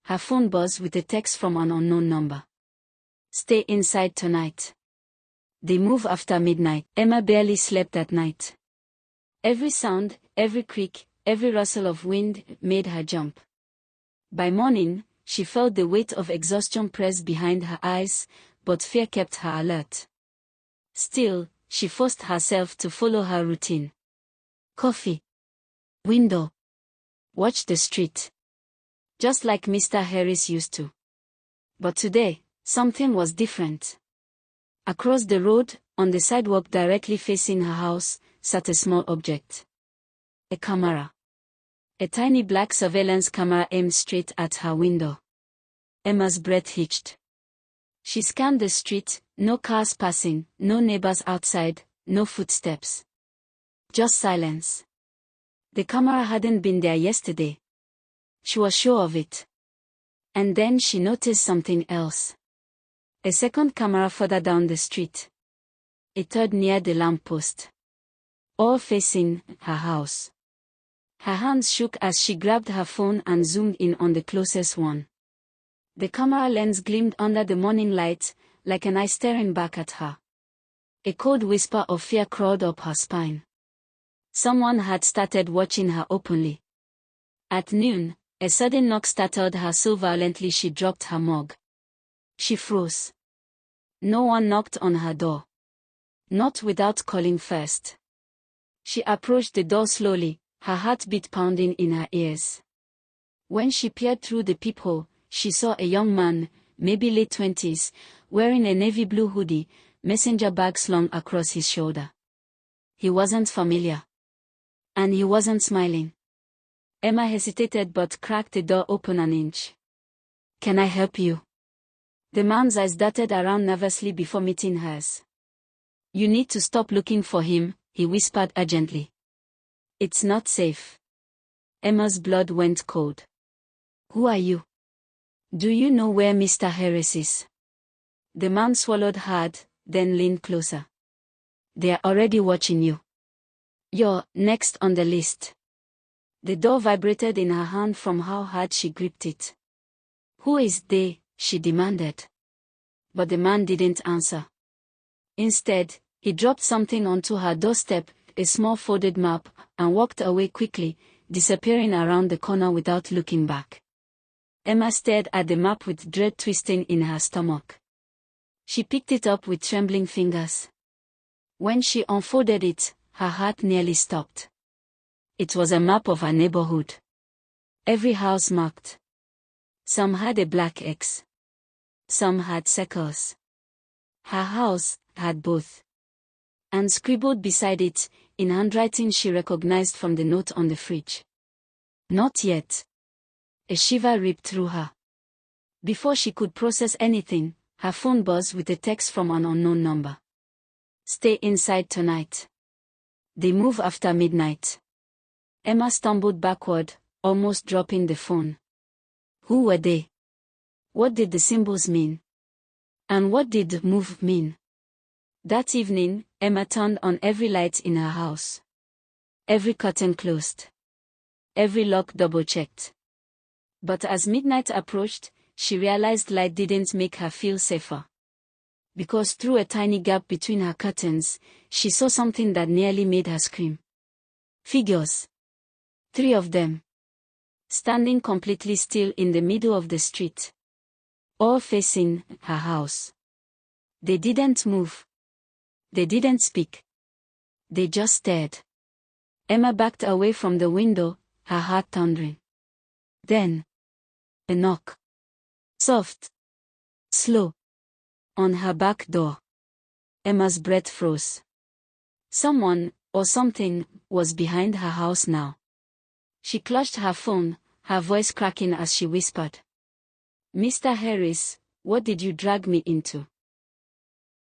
her phone buzzed with a text from an unknown number. Stay inside tonight. They move after midnight. Emma barely slept at night. Every sound, every creak, every rustle of wind made her jump. By morning, she felt the weight of exhaustion press behind her eyes, but fear kept her alert. Still, she forced herself to follow her routine. Coffee. Window. Watch the street. Just like Mr. Harris used to. But today, something was different. Across the road, on the sidewalk directly facing her house, sat a small object. A camera. A tiny black surveillance camera aimed straight at her window. Emma's breath hitched. She scanned the street, no cars passing, no neighbors outside, no footsteps. Just silence. The camera hadn't been there yesterday. She was sure of it. And then she noticed something else. A second camera further down the street. A third near the lamppost. All facing her house. Her hands shook as she grabbed her phone and zoomed in on the closest one. The camera lens gleamed under the morning light, like an eye staring back at her. A cold whisper of fear crawled up her spine. Someone had started watching her openly. At noon, a sudden knock startled her so violently she dropped her mug. She froze. No one knocked on her door. Not without calling first. She approached the door slowly, her heartbeat pounding in her ears. When she peered through the peephole, she saw a young man, maybe late 20s, wearing a navy blue hoodie, messenger bag slung across his shoulder. He wasn't familiar. And he wasn't smiling. Emma hesitated but cracked the door open an inch. Can I help you? The man's eyes darted around nervously before meeting hers. You need to stop looking for him, he whispered urgently. It's not safe. Emma's blood went cold. Who are you? Do you know where Mr. Harris is? The man swallowed hard, then leaned closer. They're already watching you. You're next on the list. The door vibrated in her hand from how hard she gripped it. Who is they? She demanded. But the man didn't answer. Instead, he dropped something onto her doorstep, a small folded map, and walked away quickly, disappearing around the corner without looking back. Emma stared at the map with dread twisting in her stomach. She picked it up with trembling fingers. When she unfolded it, her heart nearly stopped. It was a map of her neighborhood. Every house marked. Some had a black X. Some had circles. Her house had both. And scribbled beside it, in handwriting she recognized from the note on the fridge. Not yet. A shiver ripped through her. Before she could process anything, her phone buzzed with a text from an unknown number. Stay inside tonight. They move after midnight. Emma stumbled backward, almost dropping the phone. Who were they? What did the symbols mean? And what did move mean? That evening, Emma turned on every light in her house. Every curtain closed. Every lock double-checked. But as midnight approached, she realized light didn't make her feel safer. Because through a tiny gap between her curtains, she saw something that nearly made her scream. Figures. 3 of them. Standing completely still in the middle of the street. All facing her house. They didn't move. They didn't speak. They just stared. Emma backed away from the window, her heart thundering. Then, a knock. Soft. Slow. On her back door. Emma's breath froze. Someone, or something, was behind her house now. She clutched her phone, her voice cracking as she whispered. Mr. Harris, what did you drag me into?